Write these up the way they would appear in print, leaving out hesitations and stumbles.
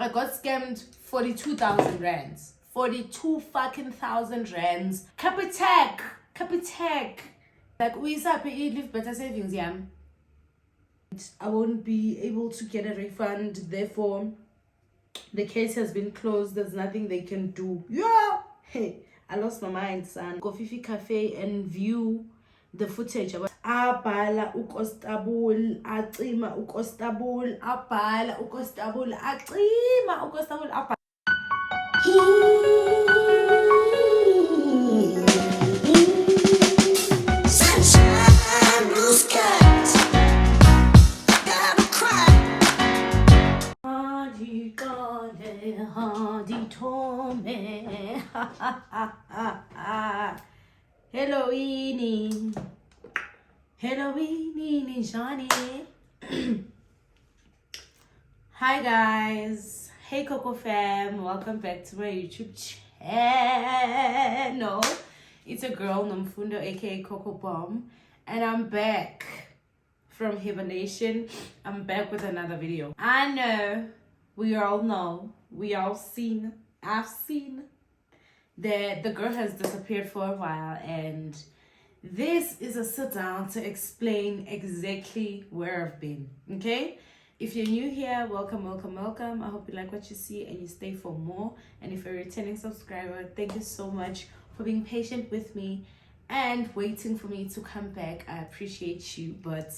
I got scammed 42,000 rands. 42 fucking thousand rands. Capitec. Like, we live better savings, yeah. I won't be able to get a refund. Therefore, the case has been closed. There's nothing they can do. Yeah. Hey, I lost my mind, son. Go Fifi Cafe and view the footage. Abhala ukostabul, acima ukostabul, abhala ukostabul, acima ukostabul, abhala. Sunshine, blue skies, gotta cry. Hardy gone, hardy tome. Halloween, Johnny. Hi guys, hey Coco fam, welcome back to my YouTube channel. It's a girl Nomfundo aka Coco Bomb, and I'm back from hibernation. I'm back with another video. I know, we all know, I've seen that the girl has disappeared for a while, and this is a sit down to explain exactly where I've been. Okay, if you're new here, welcome. I hope you like what you see and you stay for more. And if you're a returning subscriber, thank you so much for being patient with me and waiting for me to come back. I appreciate you, but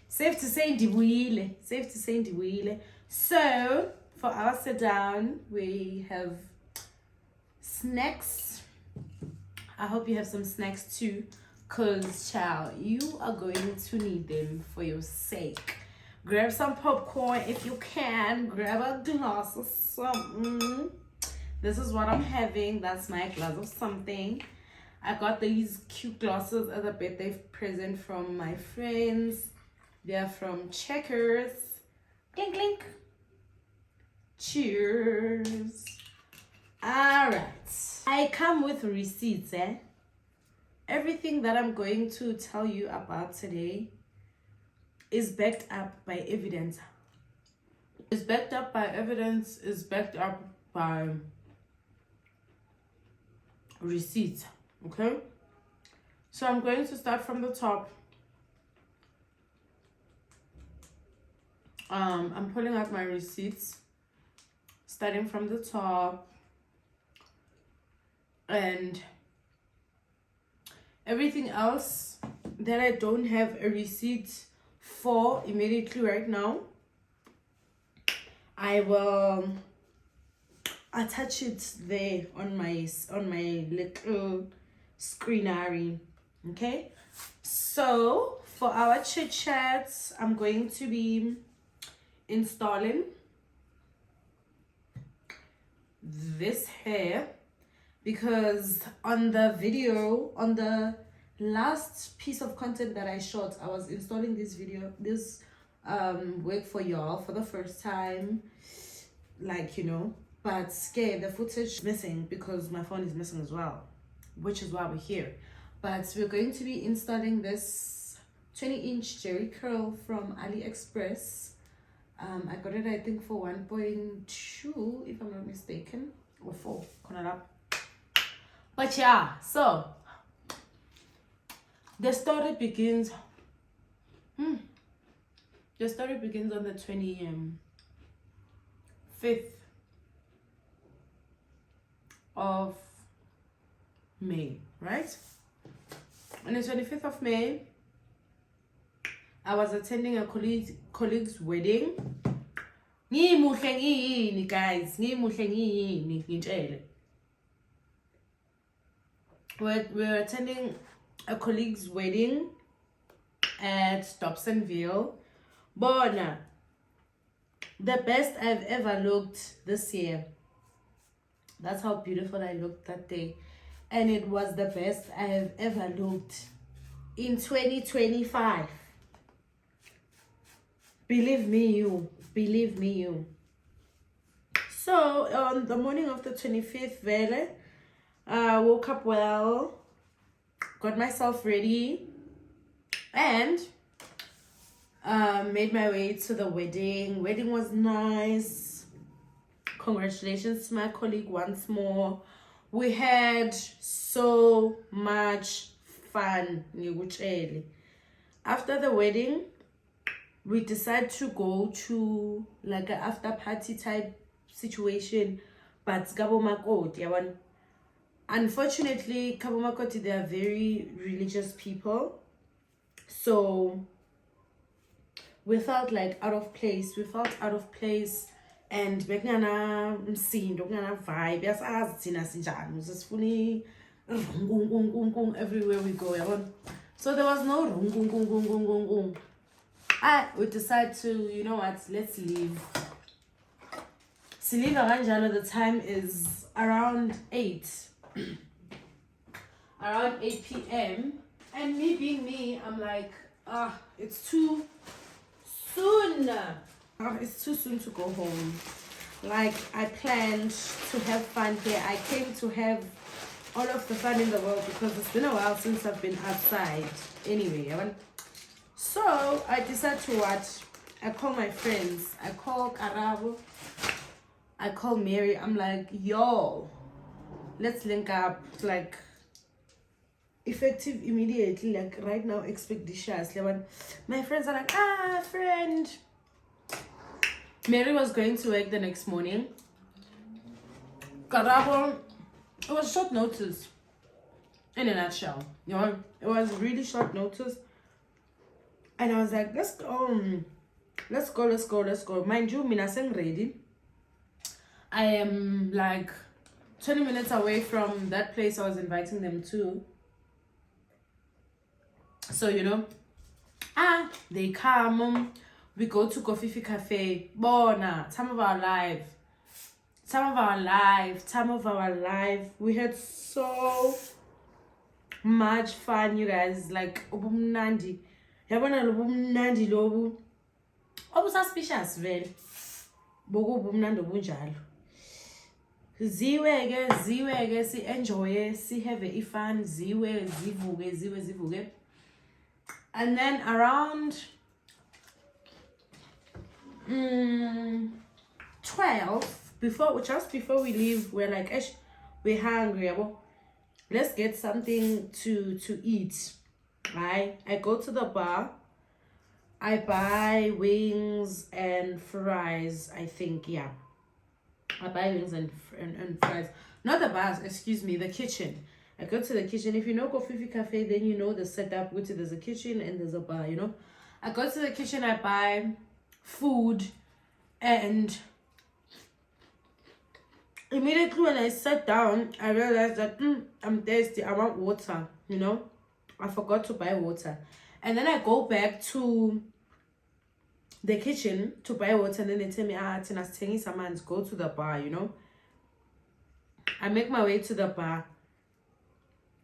safe to say ndibuyile. So for our sit down, we have snacks. I hope you have some snacks too, cause child, you are going to need them for your sake. Grab some popcorn if you can. Grab a glass of something. This is what I'm having. That's my glass of something. I got these cute glasses as a birthday present from my friends. They're from Checkers. Clink clink. Cheers. Alright, I come with receipts. Everything that I'm going to tell you about today is backed up by evidence. Is backed up by receipts. Okay, so I'm going to start from the top. I'm pulling out my receipts, starting from the top. And everything else that I don't have a receipt for immediately right now, I will attach it there on my little screenery. Okay, so for our chit chats, I'm going to be installing this here, because on the video, on the last piece of content that I shot, I was installing this work for y'all for the first time, like, you know, but the footage is missing because my phone is missing as well, which is why we're here. But we're going to be installing this 20-inch Jerry curl from AliExpress. I got it, I think, for 1.2 if I'm not mistaken, or 4. But yeah, so the story begins on the 25th of May, right? On the 25th of May, I was attending a colleague's wedding. Guys, we're attending a colleague's wedding at Dobsonville. Bona, the best I've ever looked this year. That's how beautiful I looked that day. And it was the best I have ever looked in 2025. Believe me, you. So on the morning of the 25th, I woke up well, got myself ready, and made my way to the wedding. Wedding was nice. Congratulations to my colleague once more. We had so much fun. After the wedding, we decided to go to like an after party type situation, but unfortunately, Kabo Makoti, they are very religious people, so we felt like out of place. And bekungana msindo, kungana vibe. Yasazi thina sinjani. Sisifuni everywhere we go, yabona. So there was no we decided to, you know what, let's leave. Siliva kanjalo, the time is around 8. Around 8 p.m. And me being me, I'm like, it's too soon. It's too soon to go home. Like, I planned to have fun here. I came to have all of the fun in the world because it's been a while since I've been outside. Anyway, so I decided to watch. I call my friends. I call Karabo. I call Mary. I'm like, yo, let's link up. Like, effective immediately. Like, right now, expeditious. My friends are like, friend. Mary was going to work the next morning. Karabo, it was short notice. In a nutshell, it was really short notice. And I was like, let's go. Mind you, Minaseng ready. I am like 20 minutes away from that place I was inviting them to. So, they come. We go to Coffee Cafe. Bona, time of our life. We had so much fun, you guys. Like, ubumnandi. Yabona ubumnandi lobu. Obususpicious vele. Boku ubumnandi obunjalo. Ziweke, si enjoy, si have a fun, zivuge. And then around 12, just before we leave, we're like, we're hungry, let's get something to eat. Right? I go to the bar. I buy wings and fries, I think. Yeah, I buy wings and fries. Not the bars, excuse me, the kitchen. I go to the kitchen. If you know Coffee Cafe, then you know the setup, which there's a kitchen and there's a bar, I go to the kitchen, I buy food, and immediately when I sat down, I realized that I'm thirsty. I want water, I forgot to buy water. And then I go back to the kitchen to buy water, and then they tell me, go to the bar, I make my way to the bar.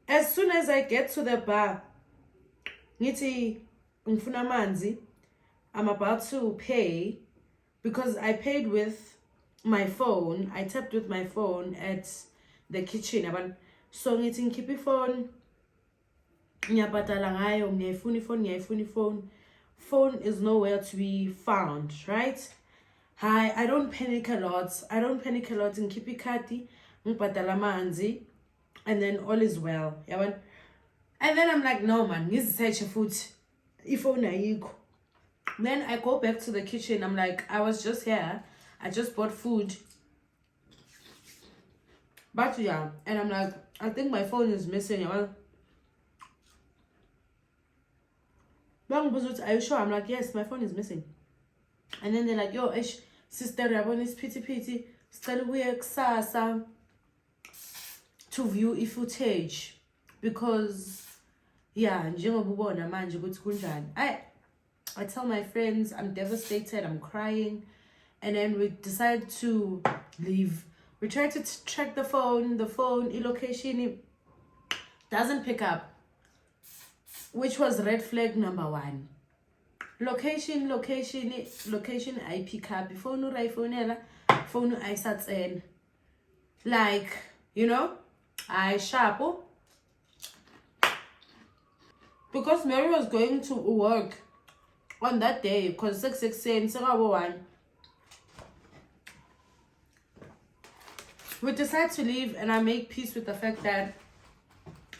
As soon as I get to the bar, I'm about to pay because I paid with my phone. I tapped with my phone at the kitchen. So ngithi keep phone. Ngiyabhadala ngayo, ngiyayifuna phone. Phone is nowhere to be found, right? I don't panic a lot. Ngikhipha ikhadi, ngibhadala amanzi, and then all is well. And then I'm like, no man, ngizithethe futhi iphone ayikho. Then I go back to the kitchen. I'm like, I was just here. I just bought food. But yeah, and I'm like, I think my phone is missing. Are you sure? I'm like, yes, my phone is missing. And then they're like, yo, sister, Rabon is pity. Still weird, kusasa to view footage. Because, yeah, I tell my friends, I'm devastated, I'm crying. And then we decided to leave. We tried to track the phone location doesn't pick up, which was red flag number 1. Location I pick up. Phone I sat in. Like, I sharp. Because Mary was going to work on that day, because 6 a.m. we decide to leave, and I make peace with the fact that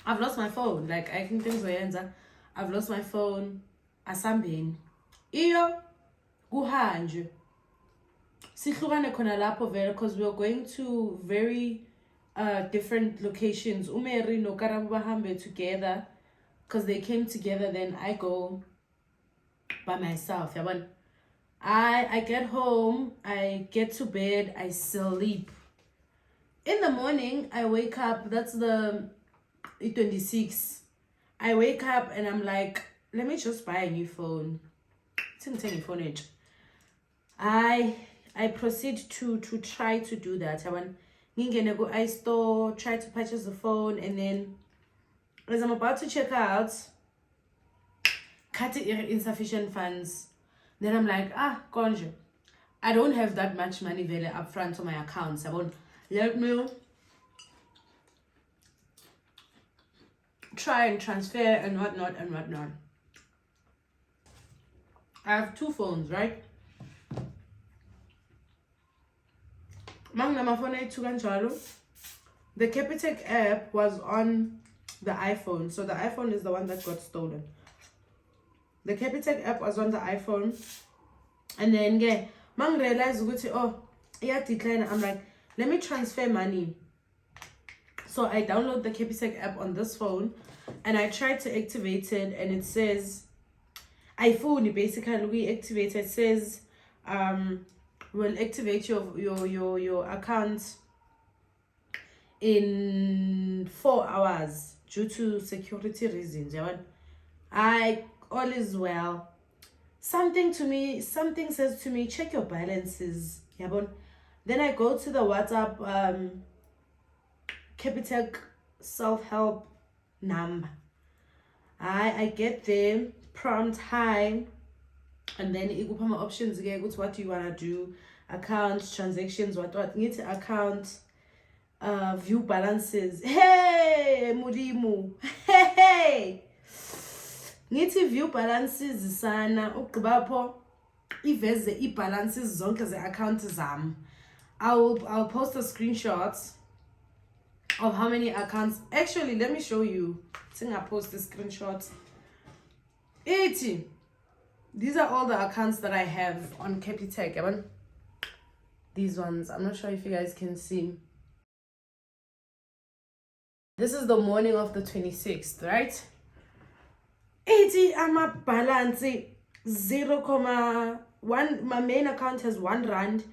I've lost my phone. Like, I can things where I've lost my phone. Asambeni. Iyo kuhanjwe. Sihlukane khona lapho vele, because we were going to very different locations. Umeri no Karabu bahambe together, because they came together. Then I go by myself. Yabona. I get home, I get to bed, I sleep. In the morning, I wake up. That's the 26. I wake up and I'm like, let me just buy a new phone. I proceed to try to do that. I want to go iStore, try to purchase the phone, and then as I'm about to check out, cut insufficient funds. Then I'm like, conjure. I don't have that much money really up front on my accounts. I won't let me try and transfer and whatnot and whatnot. I have 2 phones, right? The Capitec app was on the iPhone. So the iPhone is the one that got stolen. The Capitec app was on the iPhone. And then, yeah, Mang realized, decline. I'm like, let me transfer money. So I download the Capitec app on this phone. And I tried to activate it. And it says, iPhone, basically, we activate it. It says, will activate your account in 4 hours due to security reasons. All is well. Something says to me, check your balances. Then I go to the WhatsApp Capitec self-help number. I get there, prompt hi, and then you go my options again. Go to what do you wanna do, accounts, transactions, what need to account, view balances. Hey, Mudimu. Hey. Need to view balances sana. Ukubapho iveze ibalances zonke ze account zam. I'll post a screenshot of how many accounts. Actually, let me show you. I think I post the screenshots. 80. These are all the accounts that I have on Capitec. These ones. I'm not sure if you guys can see. This is the morning of the 26th, right? 80, I'm a balance 0.1. My main account has 1 rand.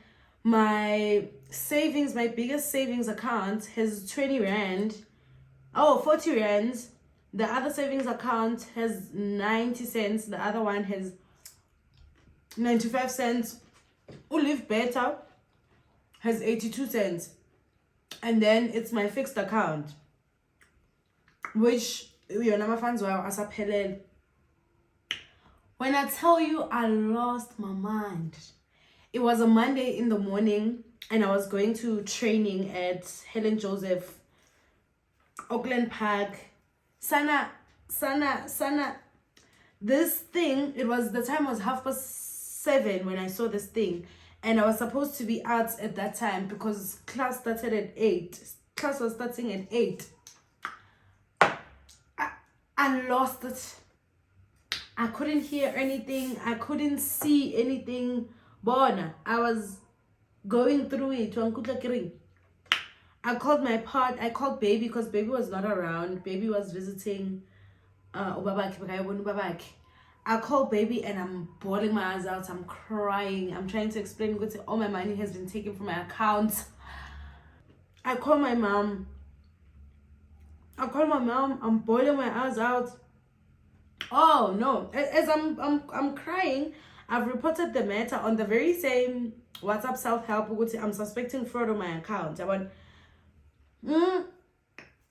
My savings, my biggest savings account has 20 rand. 40 rands. The other savings account has 90 cents. The other one has 95 cents. Who Live Better has 82 cents. And then it's my fixed account, which when I tell you I lost my mind. It was a Monday in the morning and I was going to training at Helen Joseph, Auckland Park. Sana. This thing, the time was 7:30 when I saw this thing. And I was supposed to be out at that time because class started at 8. Class was starting at 8. I lost it. I couldn't hear anything. I couldn't see anything. Bona, I was going through it. I called my part. I called baby because baby was not around. Baby was visiting Ubabaki. I called baby and I'm bawling my eyes out. I'm crying. I'm trying to explain. All my money has been taken from my account. I call my mom. I'm bawling my eyes out. Oh no! As I'm crying, I've reported the matter on the very same WhatsApp self-help. I'm suspecting fraud on my account. I want,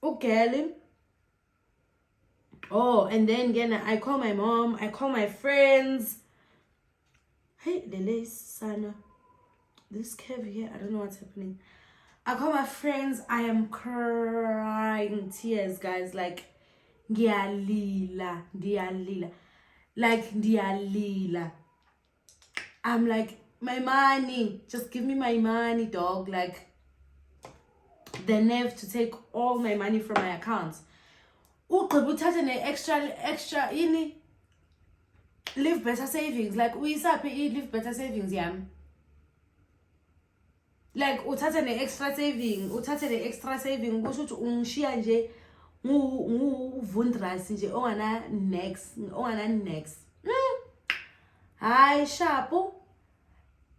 okay. Oh, and then again, I call my mom. I call my friends. Hey, Lele, Sana, this curve here. I don't know what's happening. I call my friends. I am crying tears, guys. Like. Dialila. I'm like, my money. Just give me my money, dog. Like, the nerve to take all my money from my accounts. Extra live better savings. Like we live better savings, yeah. Like uthathe ne-extra saving, kusho ukuthi ungishiya nje uvundras nje ongana next. Hayi shapo.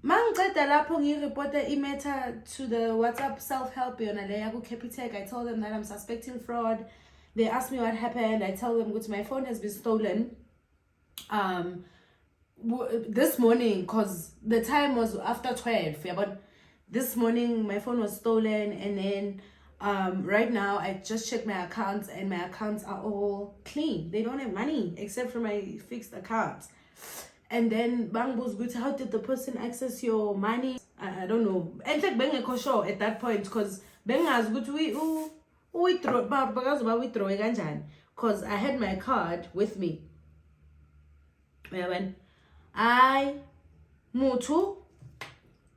Mangiceda lapho ngireporta imatter to the WhatsApp self-help yona leya ku Capitec. I told them that I'm suspecting fraud. They asked me what happened. I tell them my phone has been stolen. This morning, because the time was after 12, yeah, but this morning my phone was stolen, and then right now I just checked my accounts, and my accounts are all clean. They don't have money except for my fixed accounts. And then Bang was good. How did the person access your money? I don't know. In fact, Bang was sure at that point, because Bang was good. We throw because I had my card with me. When I mutu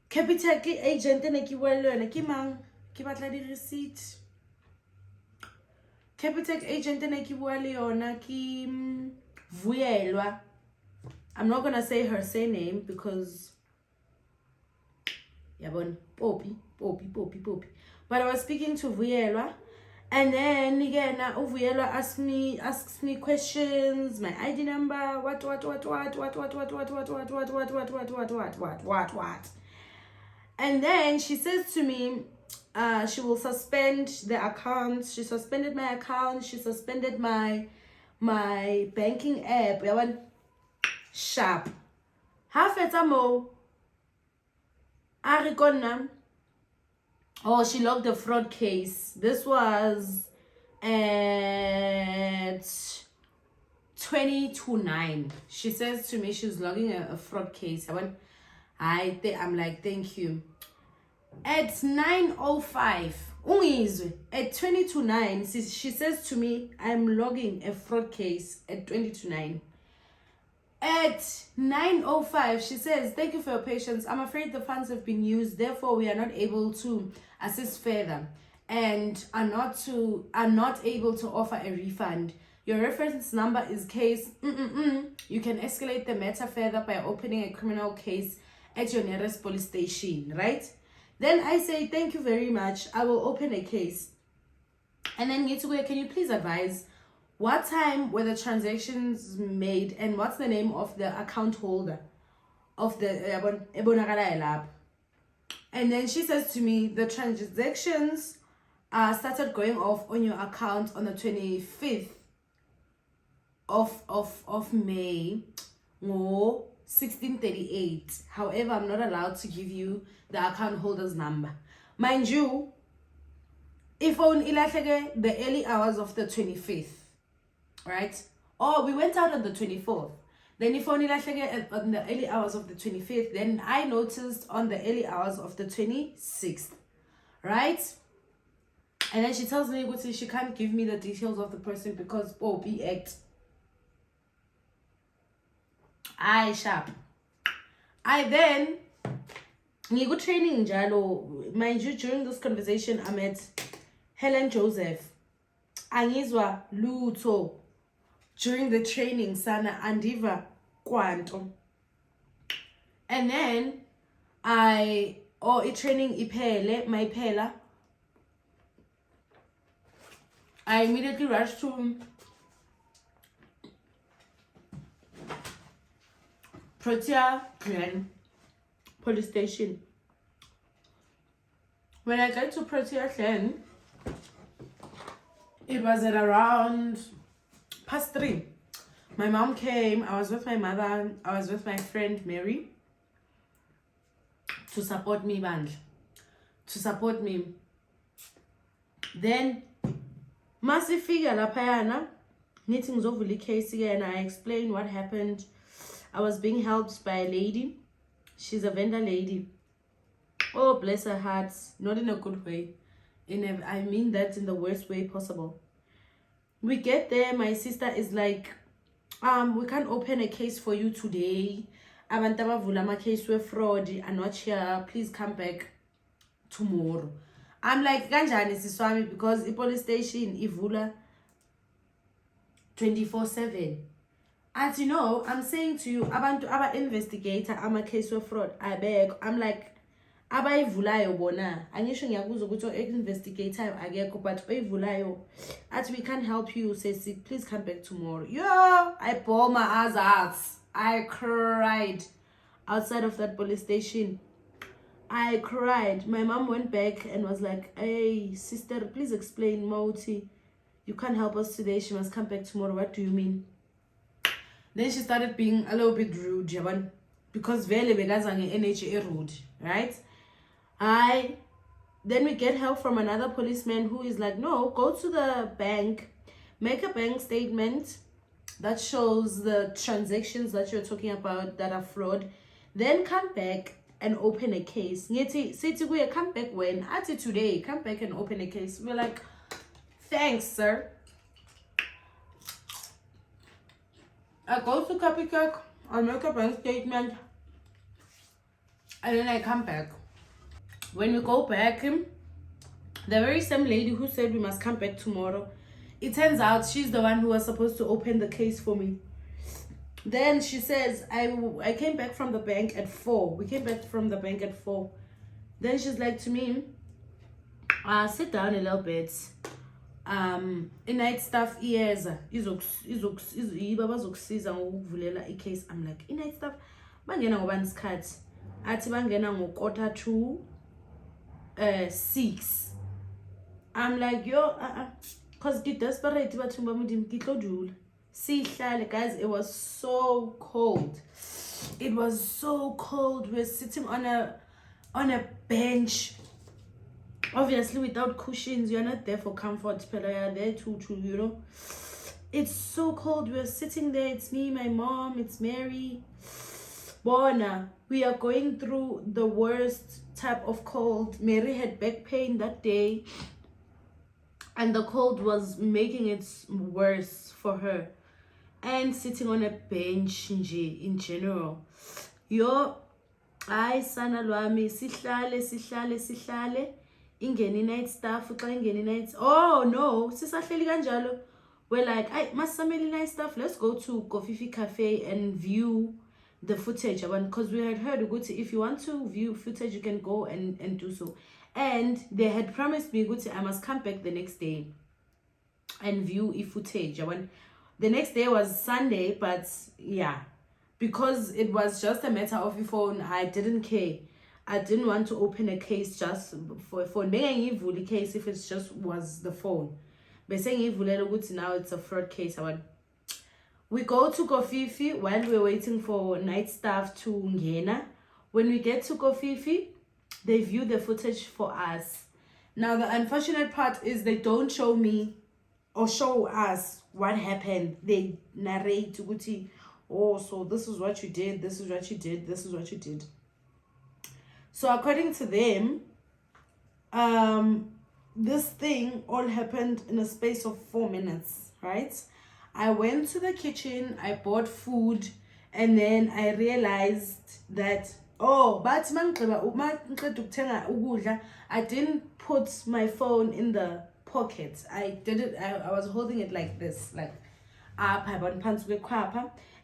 capitec agent ne ki welo na ki mang ki batla di receipt. Capitec agent ne ki welo yona ki Vuyelwa. I'm not gonna say her surname because yabon Poppy. But I was speaking to Vuyelwa, and then again Vuyelwa asks me questions, my ID number, what. And then she says to me, she will suspend the account. She suspended my account. She suspended my banking app. I went sharp. Half a tamo. Oh, she logged a fraud case. This was at 20 to 9. She says to me she's logging a fraud case. I'm like, thank you. At 9:05, at 20 to 9, she says to me, I'm logging a fraud case at 20 to 9. At 9:05, she says, thank you for your patience. I'm afraid the funds have been used. Therefore, we are not able to assist further and are not able to offer a refund. Your reference number is case. You can escalate the matter further by opening a criminal case at your nearest police station, right? Then I say, thank you very much. I will open a case. And then can you please advise what time were the transactions made and what's the name of the account holder of the lab? And then she says to me, the transactions started going off on your account on the 25th of May, 16:38. However, I'm not allowed to give you the account holder's number. Mind you, if on the early hours of the 25th, right? Or we went out on the 24th. Then if only on the early hours of the 25th, then I noticed on the early hours of the 26th, right? And then she tells me she can't give me the details of the person because be act. I sharp. I then go training njalo. Mind you, during this conversation, I met Helen Joseph. Angizwa Luto. During the training, Sana Andiva Quantum. And then training ipele, my pela. I immediately rushed to Protea Glen police station. When I got to Protea Glen, it was at around 3:30. My mom came. I was with my mother. I was with my friend Mary to support me, Then, massive figure la payana, meetings over the case again. I explained what happened. I was being helped by a lady. She's a vendor lady. Oh, bless her heart. Not in a good way. I mean that in the worst way possible. We get there. My sister is like, we can't open a case for you today. Abantaba vulama case were fraud. I'm not here. Please come back tomorrow. I'm like, kanjani siswami, because the police station ivula 24/7. As you know, I'm saying to you, abantu aba investigator ama case of fraud, I beg. I'm like, abayivulayo bona. Angisho ngiyakuzwa ukuthi investigator akekho, but oyivulayo athi we can't help you, say please come back tomorrow. Yo, I bore my ass out. I cried outside of that police station. I cried. My mom went back and was like, hey, sister, please explain, Mauti. You can't help us today. She must come back tomorrow. What do you mean? Then she started being a little bit rude, Jaban. Because vele begazange NHA rude, right? Then we get help from another policeman who is like, no, go to the bank, make a bank statement that shows the transactions that you're talking about that are fraud. Then come back and open a case. Say we come back when? Ati today, come back and open a case. We're like, thanks, sir. I go to capitec, I make a bank statement, and then I come back. When we go back, the very same lady who said we must come back tomorrow, it turns out she's the one who was supposed to open the case for me. Then she says, I came back from the bank at 4. We came back from the bank at 4. Then she's like to me, sit down a little bit. I-night staff iyeza bazokusiza ngokuvulela i-case. I'm like, i-night staff bangena ngobani isikhathi? Athi bangena ngo-5:45. I'm like, yo, because the desperate bathong bamudimi kitlojula. Sihlale, guys, it was so cold. It was so cold. We're sitting on a bench. Obviously, without cushions, you're not there for comfort, but you're there to, you know. It's so cold. We're sitting there. It's me, my mom, it's Mary. Bona, we are going through the worst type of cold. Mary had back pain that day, and the cold was making it worse for her. And sitting on a bench in general. Yo, I sana lwami, sihlale. Ingeni night staff, ingeni night. Oh no, sisahleli kanjalo. We're like, masameli night staff, let's go to Kofifi Cafe and view the footage. Because we had heard if you want to view footage, you can go and do so. And they had promised me I must come back the next day and view footage. The next day was Sunday, but yeah, because it was just a matter of your phone, I didn't care. I didn't want to open a case just for phone. The case if it just was the phone. But saying now it's a fraud case. We go to Kofifi while we're waiting for night staff to ngena. When we get to Kofifi, they view the footage for us. Now the unfortunate part is they don't show me or show us what happened. They narrate Guti, oh, so this is what you did, this is what you did, this is what you did. So according to them, this thing all happened in a space of 4 minutes, right? I went to the kitchen, I bought food, and then I realized that, but I didn't put my phone in the pocket. I did it, I was holding it like this, like up,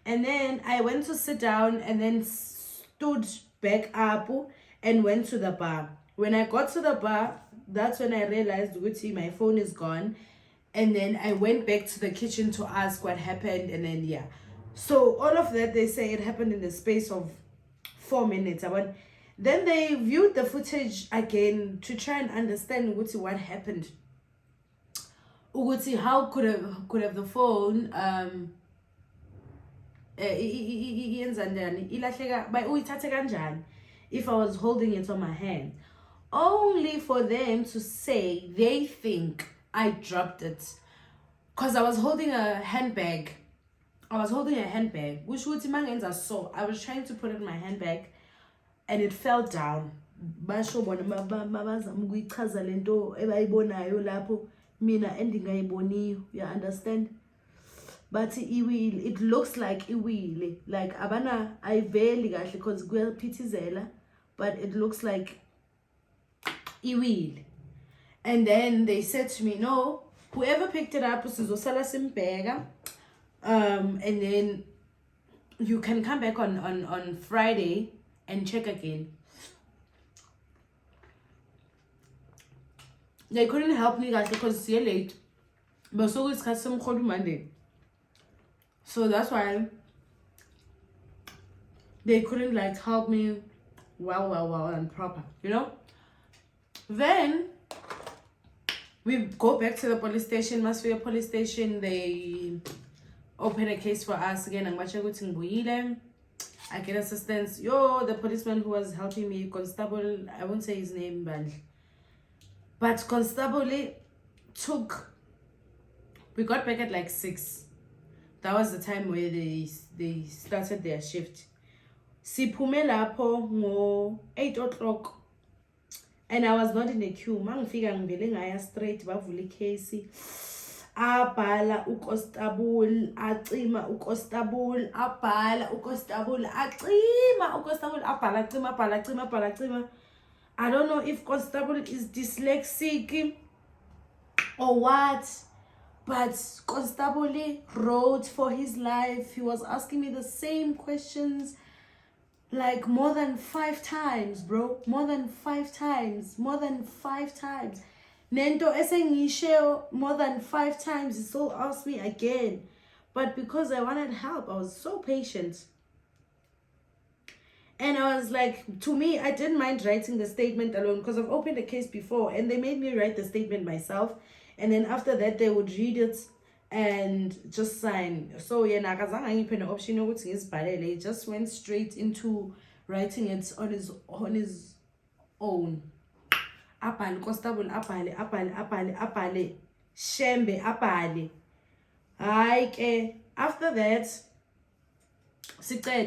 and then I went to sit down and then stood back up and went to the bar. When I got to the bar, that's when I realized my phone is gone. And then I went back to the kitchen to ask what happened, and then yeah. So all of that, they say it happened in the space of 4 minutes. Then they viewed the footage again to try and understand what happened. How could have the phone if I was holding it on my hand, only for them to say they think I dropped it because I was holding a handbag. Which would so I was trying to put it in my handbag and it fell down. You understand? But it looks like iwile, like abana ayiveli kahle because kuyapithizela, but it looks like iwile. And then they said to me, no, whoever picked it up was Simbega. And then you can come back on Friday and check again. They couldn't help me guys because it's late. But so it's got some cold Monday. So that's why they couldn't like help me well and proper, you know? Then we go back to the police station, Masvia police station. They open a case for us again. I get assistance. The policeman who was helping me, Constable, I won't say his name, but Constable we got back at like 6. That was the time where they started their shift. Siphume lapho ngo 8 o'clock. And I was not in the queue. Mangifika ngivele ngaya straight bavula icase. Abhala uConstable, acima uConstable, abhala uConstable, acima uConstable, abhala acima. I don't know if Constable is dyslexic or what, but Constable wrote for his life. He was asking me the same questions like more than 5 times, bro. More than 5 times. Nento esengisho more than 5 times. He still asked me again. But because I wanted help, I was so patient. And I was like, to me, I didn't mind writing the statement alone because I've opened a case before and they made me write the statement myself. And then after that, they would read it and just sign. So yeah, nakazanga ngiphe no option ukuthi ngizibhalele. He just went straight into writing it on his own. Abhale Constable, abhale Shembe, abhale. Hayi ke, after that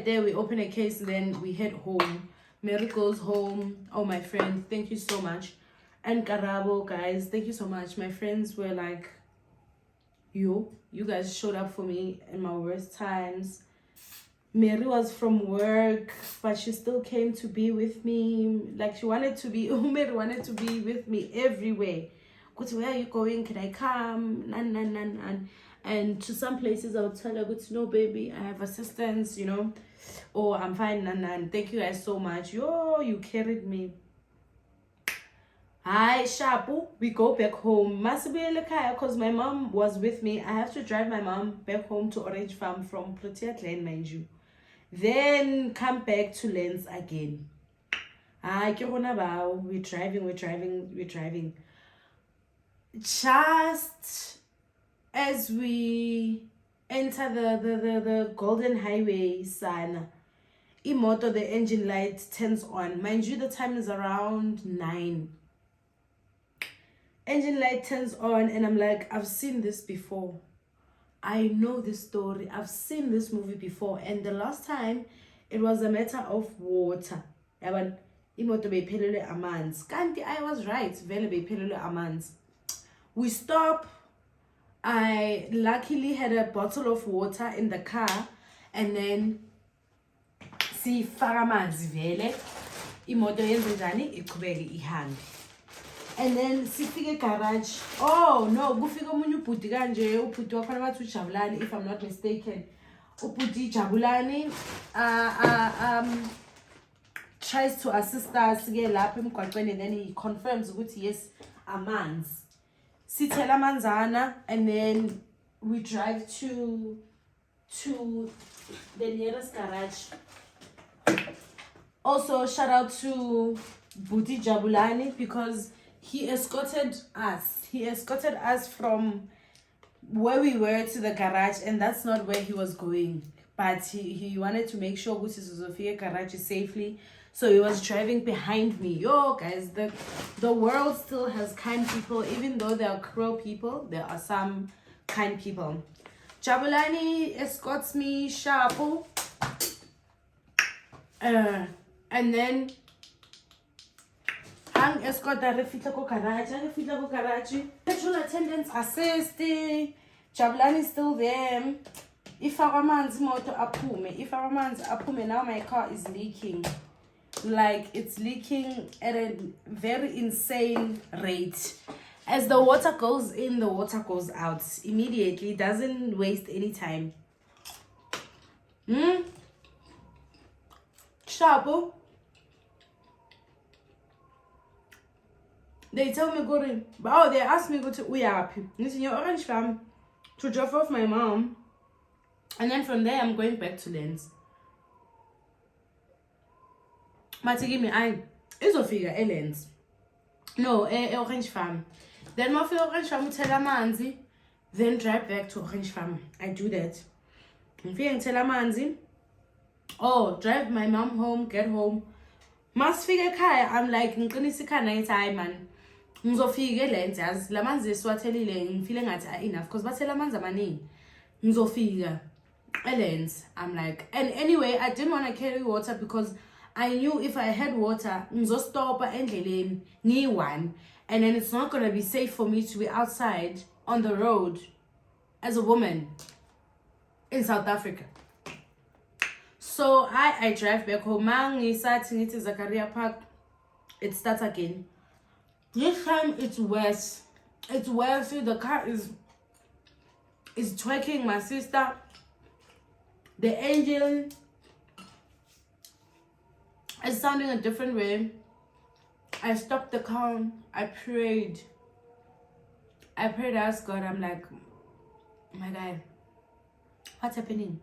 there we open a case, then we head home. Mary goes home. Oh, my friend, thank you so much. And Karabo, guys, thank you so much. My friends were like, you guys showed up for me in my worst times. Mary was from work, but she still came to be with me. Like she wanted to be, Mary wanted to be with me everywhere. Where are you going? Can I come? Nan. And to some places I would tell her, no baby, I have assistance, or I'm fine, nan. Thank you guys so much. You carried me. Hi, Shapu. We go back home. Because my mom was with me. I have to drive my mom back home to Orange Farm from Protea Glen, mind you. Then come back to Lens again. We're driving. Just as we enter the Golden Highway, Sana, Imoto, the engine light turns on. Mind you, the time is around 9. Engine light turns on and I'm like, I've seen this before. I know this story. I've seen this movie before. And the last time, it was a matter of water. Imoto beyiphelelwe amanzi. Kanti I was right. Vele beyiphelelwe amanzi. We stop. I luckily had a bottle of water in the car. And then, sifaka amanzi vele. Imoto yenze njani? Iqhubeke ihambe. And then sifike garage. Oh no, kufika omunye ubhuti kanje, ubhuti wakhona bathi uJabulani, if I'm not mistaken. Ubhuti Jabulani tries to assist us ke lapha emgwaqweni, and then he confirms ukuthi yes, amanzi. Sithela amanzana, and then we drive to the nearest garage. Also, shout out to Bhuti Jabulani because he escorted us from where we were to the garage, and that's not where he was going. But he wanted to make sure Gusi Sofia garage is safely. So he was driving behind me. Guys, the world still has kind people. Even though there are cruel people, there are some kind people. Jabulani escorts me, Shapu. And then ang escort refita ko garage. Petrol attendants assist. Jabulani is still there. If our man's motor appume, now my car is leaking. Like it's leaking at a very insane rate. As the water goes in, the water goes out immediately. It doesn't waste any time. Sharp. They tell me go in. Oh, they asked me go to Uyapi. It's in your orange farm to drop off my mom. And then from there, I'm going back to Lens. But give me, it's a figure, Lens. No, Orange Farm. Then my Orange Farm tell Amanzi, then drive back to Orange Farm. I do that. If tell Amanzi, oh, drive my mom home, get home. Must figure Kai, I'm like, Nkunisika night time, man. Ngizofika Lens as lamanzi eswathelile ngifile ngathi enough because bathela amanzi amaningi. Ngizofika Lens. I'm like, and anyway, I didn't want to carry water because I knew if I had water, ngizostop endleleni ngiyi-1, and then it's not gonna be safe for me to be outside on the road as a woman in South Africa. So I drive back home. Mangisathi ngithi Zakaria Park, it starts again. This time it's worse. It's worse. The car is twerking my sister. The engine is sounding a different way. I stopped the car. I prayed. I asked God. I'm like, my guy, what's happening?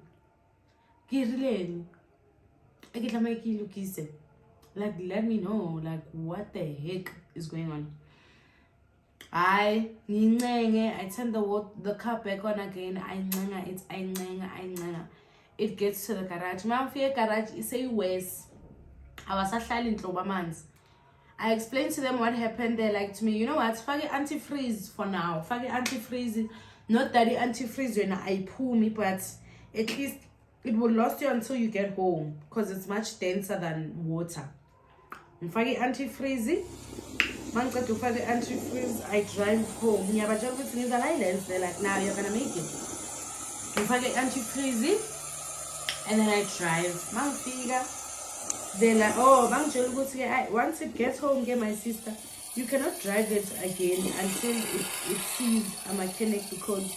Like, let me know, like, what the heck is going on. I turn the car back on again. It gets to the garage. Garage is a waste. I was actually in Trobaman's. I explained to them what happened. They're like to me, you know what? Faggy antifreeze for now. Faggy antifreeze. Not that the antifreeze when I pull me, but at least it will last you until you get home because it's much denser than water. Faggy antifreeze. Man got to faggy antifreeze. I drive home. Yeah, but everything is an island. They're like, now you're gonna make it. Faggy antifreeze. And then I drive. Man figure. They're like, oh, once it gets home, get my sister, you cannot drive it again until it sees a mechanic because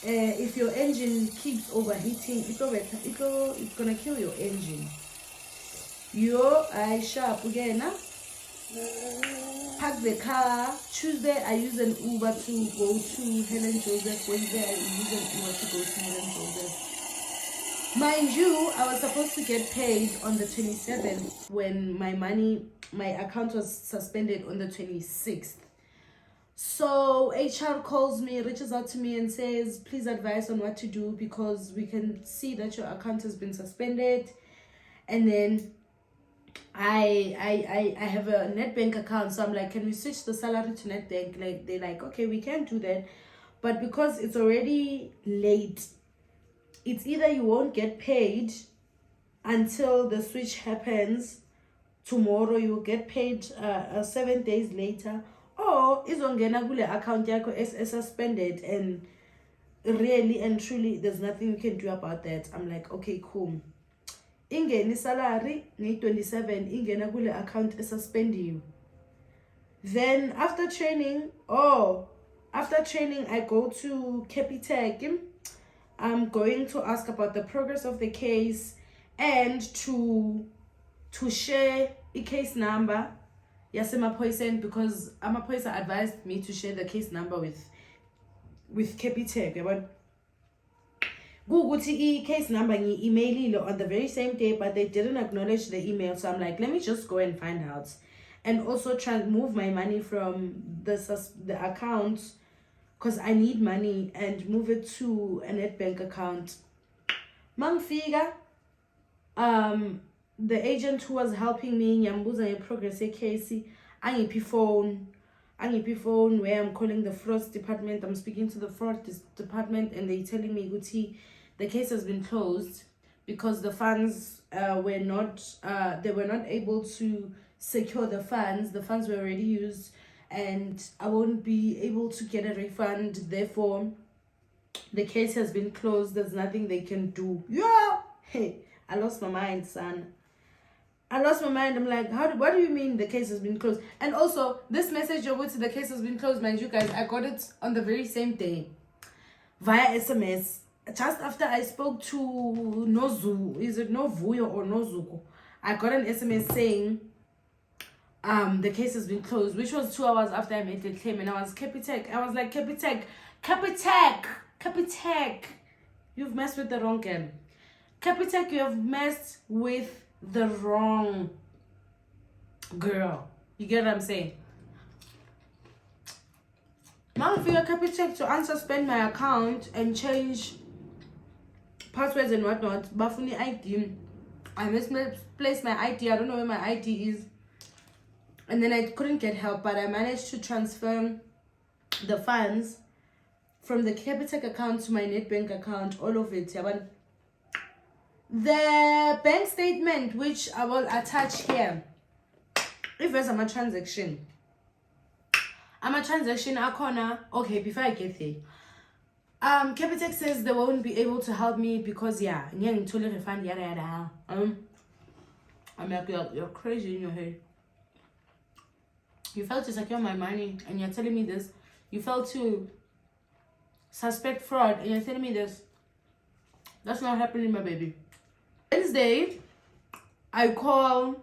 if your engine keeps overheating, it's gonna kill your engine. I sharp again. Park the car. Tuesday I use an Uber to go to Helen Joseph. Wednesday I use an Uber to go to Helen Joseph. Mind you, I was supposed to get paid on the 27th when my account was suspended on the 26th. So HR calls me, reaches out to me and says, please advise on what to do because we can see that your account has been suspended. And then I have a NetBank account. So I'm like, can we switch the salary to NetBank? Like, they're like, okay, we can do that. But because it's already late, it's either you won't get paid until the switch happens tomorrow, you'll get paid 7 days later, or izongena kule account yakho is suspended, and really and truly there's nothing you can do about that. I'm like, okay, cool. Ingeni salary ni 27 ingena kule account is suspended. Then after training I go to capitec. I'm going to ask about the progress of the case and to share a case number. Yes, Amaphoyisa, because Amaphoyisa advised me to share the case number with capitec. But Google case number email on the very same day, but they didn't acknowledge the email. So I'm like, let me just go and find out, and also try and move my money from the account, because I need money, and move it to a NetBank account. Mangfiga, the agent who was helping me, Nyambuza in progress case, Angipi phone where I'm calling the fraud department. I'm speaking to the fraud department, and they're telling me, Guti, the case has been closed because the funds were not able to secure the funds. The funds were already used, and I won't be able to get a refund. Therefore, the case has been closed. There's nothing they can do. Yeah, hey, I lost my mind, son. I lost my mind. I'm like, what do you mean the case has been closed? And also, this message over to the case has been closed, mind you guys, I got it on the very same day via SMS. Just after I spoke to Nozu, is it Novuyo or Nozuko? I got an SMS saying the case has been closed, which was 2 hours after I made the claim, and I was capitec. I was like, capitec, you've messed with the wrong girl. Capitec, you have messed with the wrong girl. You get what I'm saying? Now if you capitec to unsuspend my account and change passwords and whatnot, bafuni ID. I misplaced my ID. I don't know where my ID is. And then I couldn't get help, but I managed to transfer the funds from the capitec account to my NetBank account, all of it. But the bank statement, which I will attach here, if there's a transaction, okay, before I get there, capitec says they won't be able to help me because I'm like, you're crazy in your head. You failed to secure my money and you're telling me this. You failed to suspect fraud and you're telling me this. That's not happening, my baby. Wednesday, I call.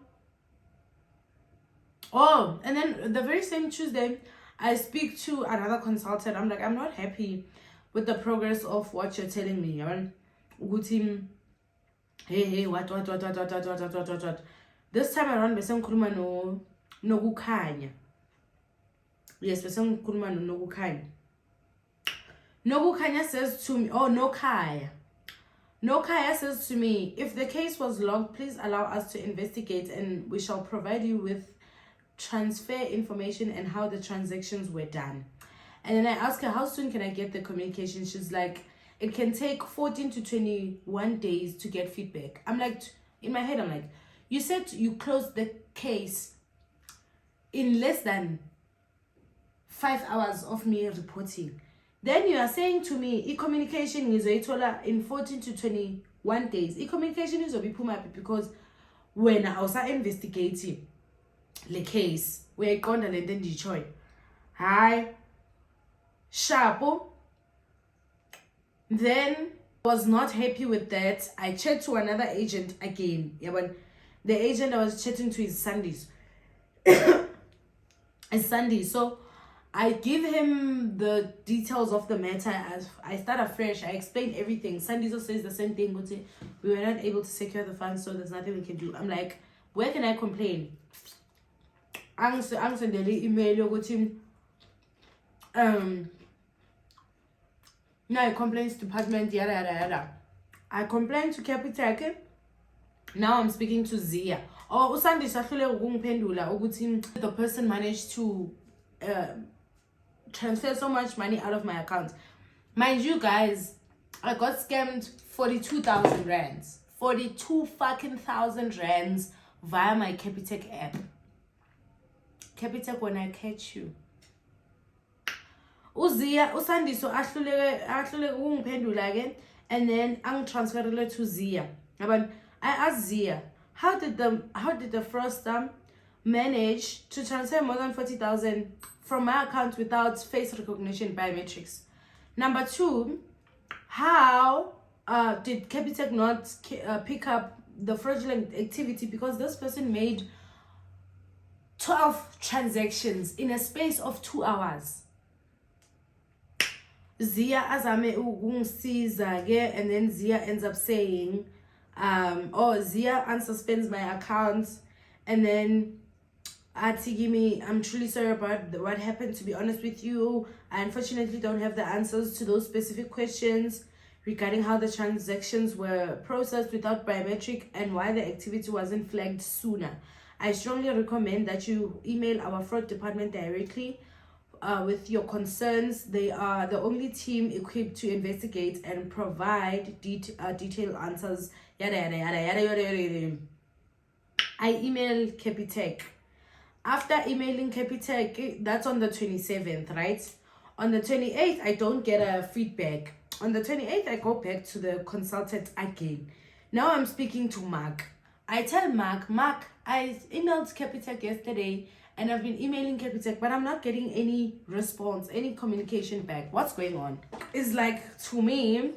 Oh, and then the very same Tuesday, I speak to another consultant. I'm like, I'm not happy with the progress of what you're telling me. Good team. Hey, what. This time around, no kukhanya. Yes, no kukhanya. No kukhanya says to me, oh, no kaya. No Kaya says to me, if the case was logged, please allow us to investigate and we shall provide you with transfer information and how the transactions were done. And then I ask her, how soon can I get the communication? She's like, it can take 14 to 21 days to get feedback. I'm like, in my head, I'm like, you said you closed the case in less than 5 hours of me reporting. Then you are saying to me, e-communication is in 14 to 21 days. E-communication is because when I was investigating the case, where I got and then Detroit, hi, sharpo. Then was not happy with that. I chatted to another agent again. Yeah, but the agent I was chatting to is Sundays. It's Sunday, so I give him the details of the matter. As I start afresh, I explain everything. Sandizo says the same thing. We were not able to secure the funds, so there's nothing we can do. I'm like, where can I complain? I'm sending the email. Now complaints department. Yada yada yada. I complained to capitec. Now I'm speaking to Zia. Oh, the person managed to transfer so much money out of my account. Mind you guys, I got scammed 42,000 rands. 42 fucking thousand rands via my Capitec app. Capitec, when I catch you. Uzia, Usandiso, ahlule again, and then I'm transferred to Zia. But I asked Zia, how did the fraudster manage to transfer more than 40,000 from my account without face recognition biometrics? Number two, how did Capitec not pick up the fraudulent activity? Because this person made 12 transactions in a space of 2 hours. Zia azame ugungisiza ke, and then Zia ends up saying, Zia unsuspends my account, and then Atigimi, I'm truly sorry about what happened. To be honest with you, I unfortunately don't have the answers to those specific questions regarding how the transactions were processed without biometric and why the activity wasn't flagged sooner. I strongly recommend that you email our fraud department directly with your concerns. They are the only team equipped to investigate and provide detailed answers. Yada yada yada yada yada yada. I emailed Capitec. After emailing Capitec, that's on the 27th, right? On the 28th, I don't get a feedback. On the 28th, I go back to the consultant again. Now I'm speaking to Mark. I tell Mark, I emailed Capitec yesterday and I've been emailing Capitec, but I'm not getting any response, any communication back. What's going on? It's like, to me,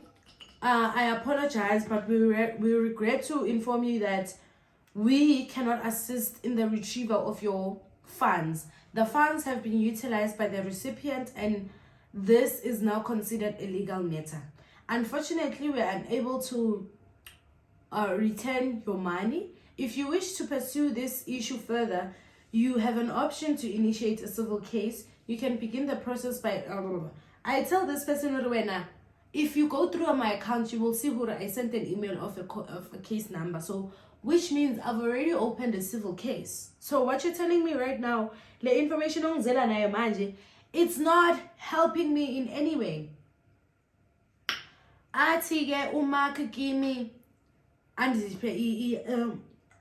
I apologize, but we regret to inform you that we cannot assist in the retrieval of your funds. The funds have been utilized by the recipient and this is now considered a legal matter. Unfortunately, we are unable to return your money. If you wish to pursue this issue further, you have an option to initiate a civil case. You can begin the process by I tell this person, if you go through my account, you will see who I sent an email of a case number. So which means I've already opened a civil case. So what you're telling me right now, the information on Zela na manje, it's not helping me in any way. Atige umak kimi and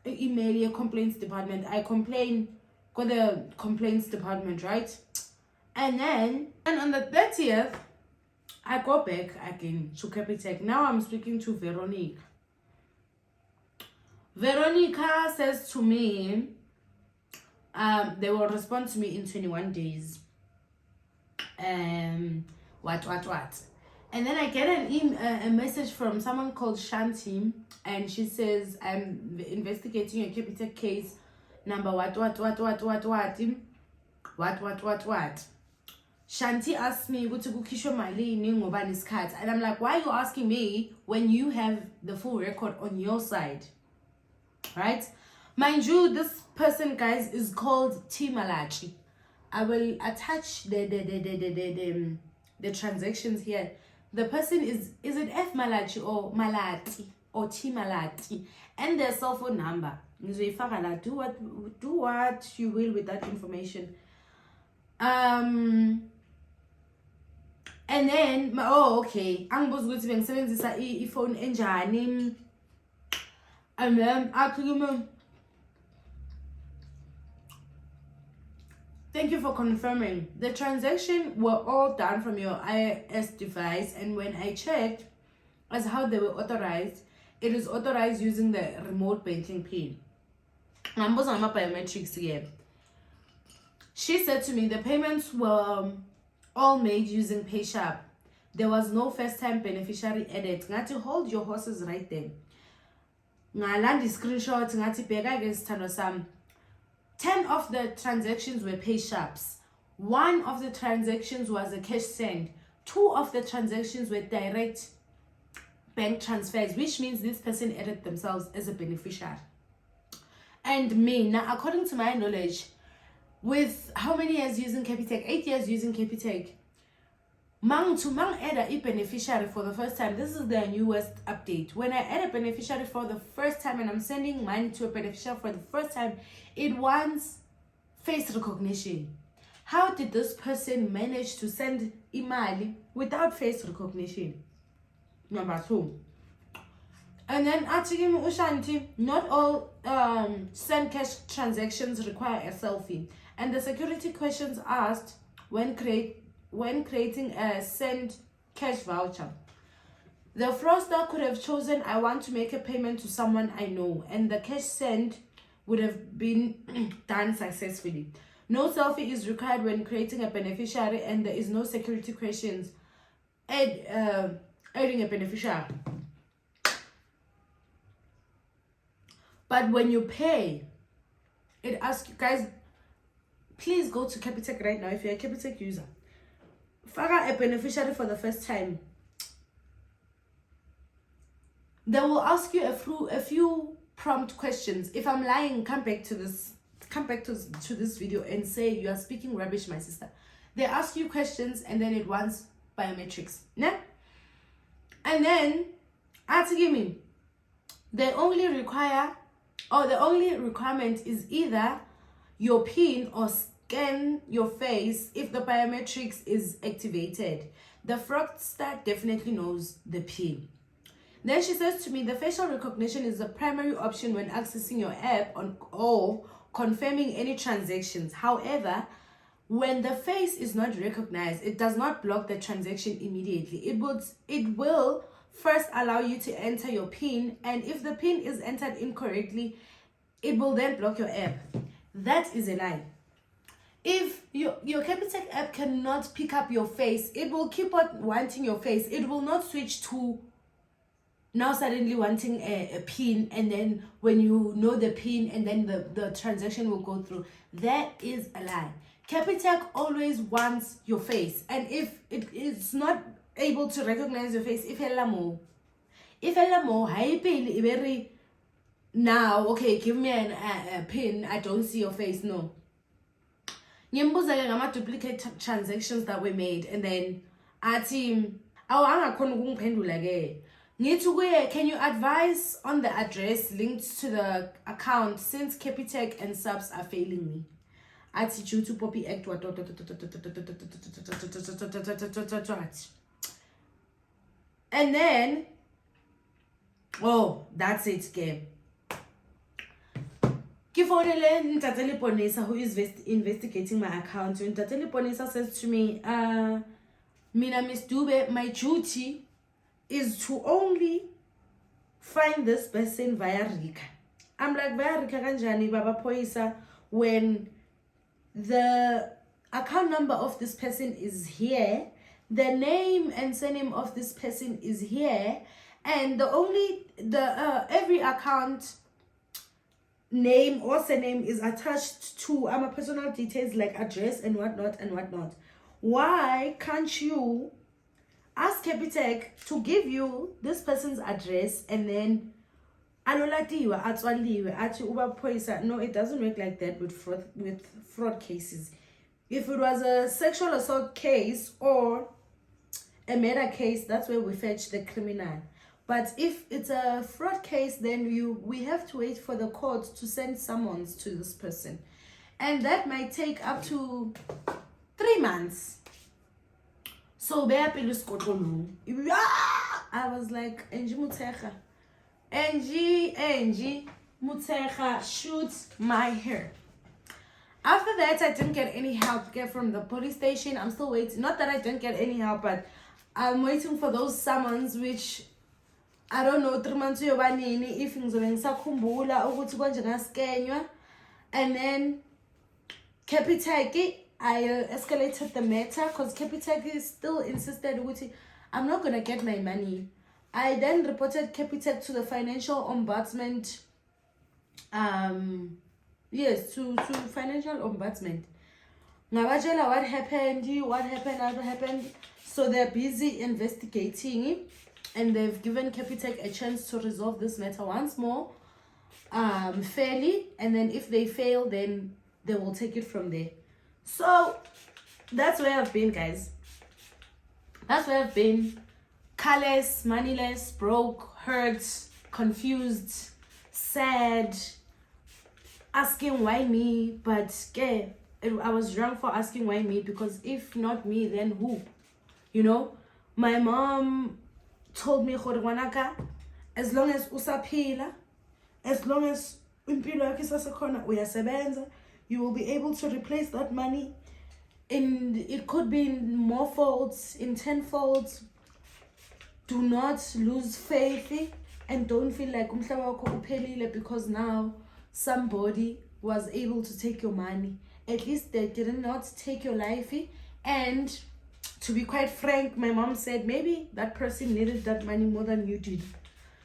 email your complaints department. I complain to the complaints department, right? And on the 30th, I go back again to Capitec. Now I'm speaking to Veronica. Veronica says to me, they will respond to me in 21 days. What? And then I get a message from someone called Shanti, and she says, I'm investigating a Capitec case number what. Shanti asked me, and I'm like, why are you asking me when you have the full record on your side? Right? Mind you, this person, guys, is called T Malachi. I will attach the transactions here. The person is it F Malachi or Malati or T Malati, and their cell phone number. Do what you will with that information. And then okay, angibuzwa ukuthi bengisebenzisa iphone enjani, and then thank you for confirming. The transaction were all done from your iOS device, and when I checked as how they were authorized, it is authorized using the remote banking PIN. Ngambuza ngama biometrics again. She said to me the payments were all made using PayShap. There was no first-time beneficiary added. Ngati hold your horses right there. Ngalandi screenshot ngati bheka ke sithando sami. 10 of the transactions were PayShaps. 1 of the transactions was a cash send. 2 of the transactions were direct bank transfers, which means this person added themselves as a beneficiary. And me, now according to my knowledge, with how many years using Capitec? 8 years using Capitec. Mang add a beneficiary for the first time. This is the newest update. When I add a beneficiary for the first time and I'm sending money to a beneficiary for the first time, it wants face recognition. How did this person manage to send imali without face recognition? Number 2. And then Atigim Ushanti, not all send cash transactions require a selfie. And the security questions asked when creating a send cash voucher. The fraudster could have chosen, I want to make a payment to someone I know, and the cash send would have been done successfully. No selfie is required when creating a beneficiary, and there is no security questions adding a beneficiary. But when you pay, it asks you guys, please go to Capitec right now if you're a Capitec user. Fara a beneficiary for the first time. They will ask you a few prompt questions. If I'm lying, come back to this video and say you are speaking rubbish, my sister. They ask you questions and then it wants biometrics. Nah? And then the only requirement is either your PIN or scan your face if the biometrics is activated. The fraudster definitely knows the PIN. Then she says to me, the facial recognition is the primary option when accessing your app or confirming any transactions. However, when the face is not recognized, it does not block the transaction immediately. It will first allow you to enter your PIN, and if the PIN is entered incorrectly, it will then block your app. That is a lie. If your capitec app cannot pick up your face, it will keep on wanting your face. It will not switch to now suddenly wanting a pin, and then when you know the pin, and then the transaction will go through. That is a lie. Capitec always wants your face, and if it is not able to recognize your face, if elamo very now, okay, give me a pin, I don't see your face. No. Ngimbuza duplicate transactions that were made, and then athi angakhona ukungiphendula ke. Can you advise on the address linked to the account since Capitec and subs are failing me? Due to Poppy Act. And then, oh, that's it, game. Kifonele Ntateli Ponesa, who is investigating my account. Ntateli Ponesa says to me, Mina Miss Dube, my duty is to only find this person via Rika. I'm like, via Rika kanjani baba Poisa, when the account number of this person is here, the name and surname of this person is here, and every account name or surname is attached to my personal details like address and whatnot. Why can't you ask Capitec to give you this person's address, and then no, it doesn't work like that with fraud cases. If it was a sexual assault case or a murder case, that's where we fetch the criminal. But if it's a fraud case, then we have to wait for the court to send summons to this person, and that might take up to 3 months. So I was like, Angie Mutecha, shoot my hair. After that, I didn't get any help from the police station. I'm still waiting. Not that I didn't get any help, but I'm waiting for those summons, which I don't know, 3 months if and then Capitec, I escalated the matter because Capitec still insisted with it. I'm not gonna get my money. I then reported Capitec to the financial ombudsman. Yes, to financial ombudsman. Ngabajela what happened. So they're busy investigating, and they've given Capitec a chance to resolve this matter once more, fairly, and then if they fail, then they will take it from there. So that's where I've been, guys. That's where I've been. Careless, moneyless, broke, hurt, confused, sad, asking why me. But I was wrong for asking why me, because if not me, then who? My mom told me, as long as usaphila, as long as impilo yakho isasekhona uyasebenza, you will be able to replace that money. And it could be in more folds, in 10 folds. Do not lose faith, and don't feel like umhlaba wakho uphelile because now somebody was able to take your money. At least they did not take your life. And to be quite frank, my mom said maybe that person needed that money more than you did.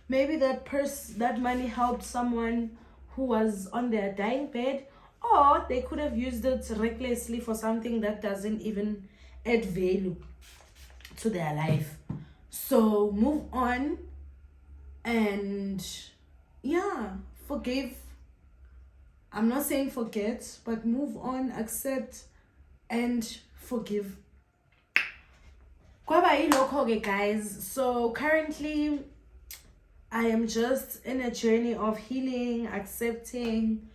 Maybe that money helped someone who was on their dying bed, or they could have used it recklessly for something that doesn't even add value to their life. So move on, and forgive. I'm not saying forget, but move on, accept, and forgive. Guys, so currently I am just in a journey of healing, accepting,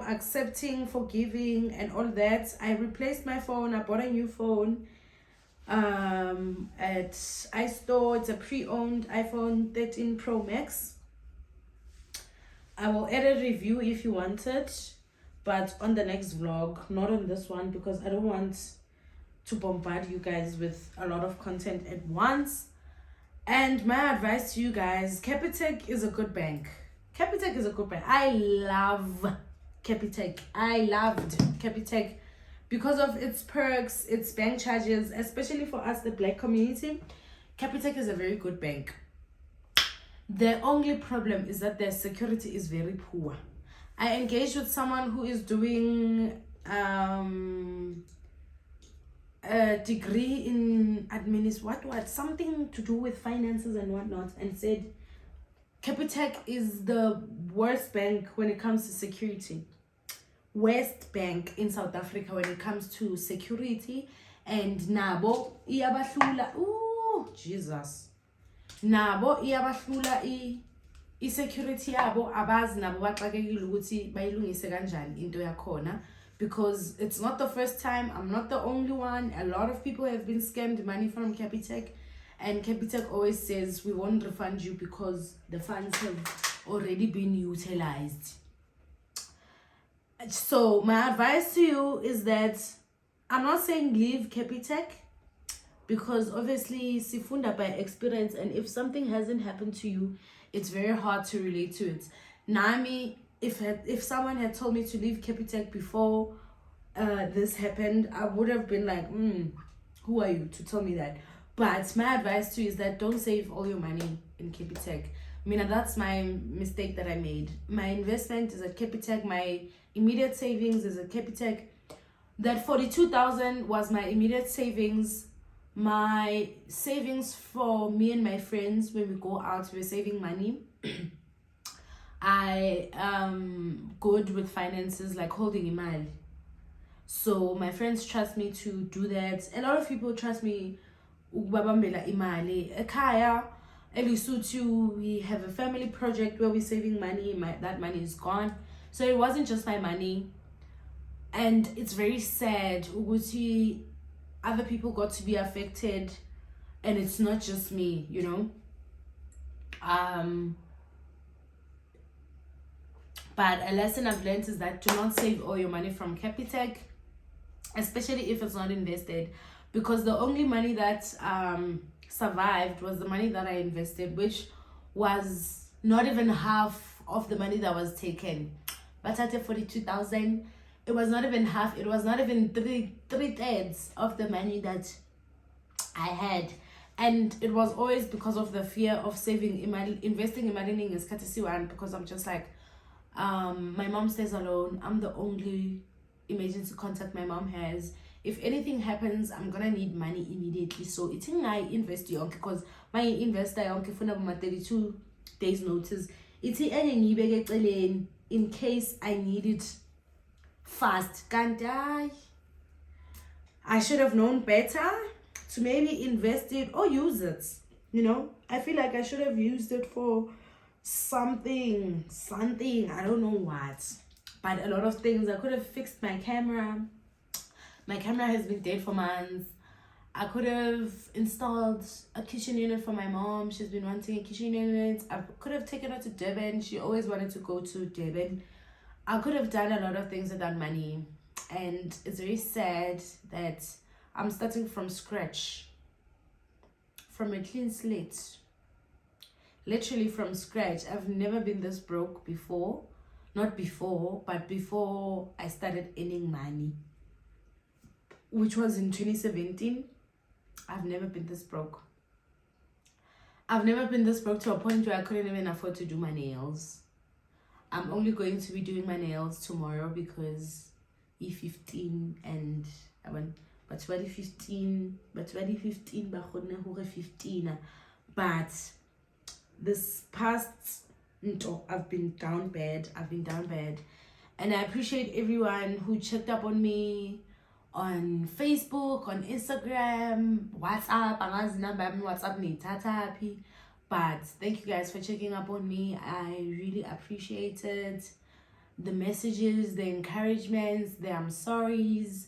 accepting, forgiving, and all that. I replaced my phone. I bought a new phone at iStore. It's a pre-owned iPhone 13 Pro Max. I will add a review if you want it, but on the next vlog, not on this one, because I don't want to bombard you guys with a lot of content at once. And my advice to you guys, Capitec is a good bank. Capitec is a good bank. I love Capitec. I loved Capitec because of its perks, its bank charges, especially for us, the black community. Capitec is a very good bank. The only problem is that their security is very poor. I engaged with someone who is doing a degree in something to do with finances and whatnot, and said Capitec is the worst bank when it comes to security. Worst bank in South Africa when it comes to security, and nabo iyabahlula. Ooh, Jesus. Nabo iyabahlula i-security yabo, abazi nabo baxakekile ukuthi bayilungise kanjani into yakhona, because it's not the first time. I'm not the only one. A lot of people have been scammed money from Capitec, and Capitec always says we won't refund you because the funds have already been utilized. So my advice to you is that I'm not saying leave Capitec, because obviously sifunda by experience, and if something hasn't happened to you, it's very hard to relate to it. Nami, if someone had told me to leave Capitec before this happened, I would have been like, who are you to tell me that? But my advice to you is that don't save all your money in Capitec. I mean, that's my mistake that I made. My investment is at Capitec. My immediate savings is at Capitec. That 42,000 was my immediate savings. My savings for me and my friends, when we go out, we're saving money. I am good with finances, like holding imali. So my friends trust me to do that. A lot of people trust me ukubabambela imali. Ekhaya, eLesotho, we have a family project where we're saving money. That money is gone. So it wasn't just my money. And it's very sad ukuthi other people got to be affected, and it's not just me, you know. But a lesson I've learned is that do not save all your money from Capitec, especially if it's not invested, because the only money that survived was the money that I invested, which was not even half of the money that was taken. But at 42,000, it was not even half. It was not even three-thirds of the money that I had. And it was always because of the fear of investing in money in Skatisiwan, because I'm just like, my mom stays alone. I'm the only emergency contact my mom has. If anything happens, I'm gonna need money immediately. So it's in I invest yonke, because my investor yonke funa buma 32 days notice. It's in case I need it fast. Kanti I should have known better to maybe invest it or use it. You know, I feel like I should have used it for something. I don't know what. But a lot of things. I could have fixed my camera. My camera has been dead for months. I could have installed a kitchen unit for my mom. She's been wanting a kitchen unit. I could have taken her to Durban. She always wanted to go to Durban. I could have done a lot of things with that money. And it's very sad that I'm starting from scratch. From a clean slate. Literally from scratch. I've never been this broke before. Not before, but before I started earning money, which was in 2017. I've never been this broke. I've never been this broke to a point where I couldn't even afford to do my nails. I'm only going to be doing my nails tomorrow because E15 and I went, but 2015, but 15, but this past, I've been down bad. And I appreciate everyone who checked up on me on Facebook, on Instagram, WhatsApp. But thank you guys for checking up on me. I really appreciate it. The messages, the encouragements, the I'm sorries,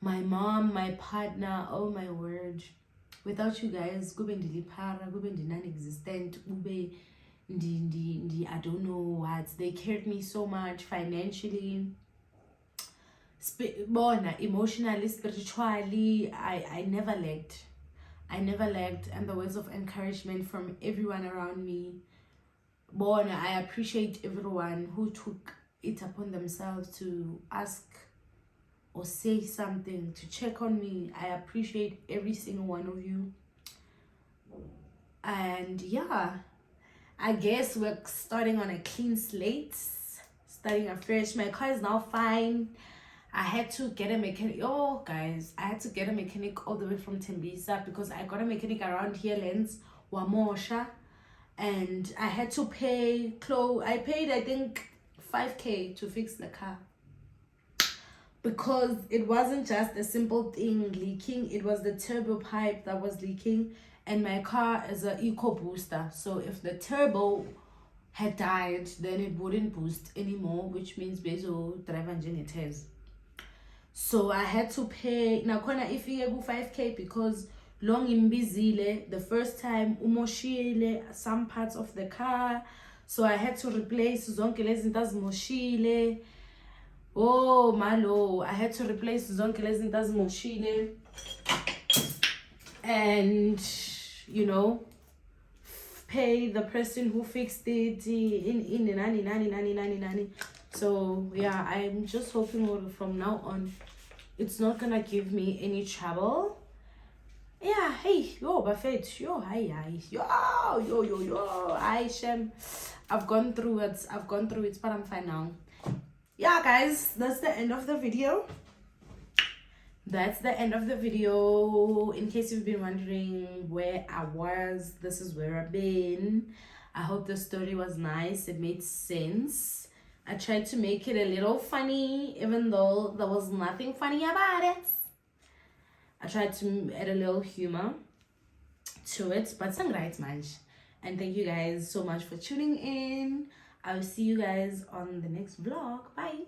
my mom, my partner, oh my word. Without you guys, kube ndilipara, kube non-existent, kube I don't know what. They cared me so much financially, emotionally, spiritually. I never lacked. And the words of encouragement from everyone around me Born, I appreciate everyone who took it upon themselves to ask or say something, to check on me. I appreciate every single one of you. And yeah, I guess we're starting on a clean slate, starting afresh. My car is now fine. I had to get a mechanic. Oh guys, I had to get a mechanic all the way from Tembisa because I got a mechanic around here, Lens Wamosha, and I had to pay I paid, I think, 5K to fix the car, because it wasn't just a simple thing leaking, it was the turbo pipe that was leaking, and my car is an eco booster, so if the turbo had died, then it wouldn't boost anymore, which means bezo drive engine tires. So I had to pay now if you go 5K because long imbizile the first time umoshile some parts of the car, so I had to replace zonke lezi zinto azimoshile. Oh malo, I had to replace zonke lezi zinto azimoshile, and you know, pay the person who fixed it in nani. So yeah, I'm just hoping from now on it's not gonna give me any trouble. Yeah, hey, yo, buffet, yo, hi, yo, I Shem. I've gone through it, but I'm fine now. Yeah, guys, that's the end of the video. In case you've been wondering where I was, this is where I've been. I hope the story was nice, it made sense. I tried to make it a little funny, even though there was nothing funny about it. I tried to add a little humor to it, but some right much. And thank you guys so much for tuning in. I'll see you guys on the next vlog. Bye.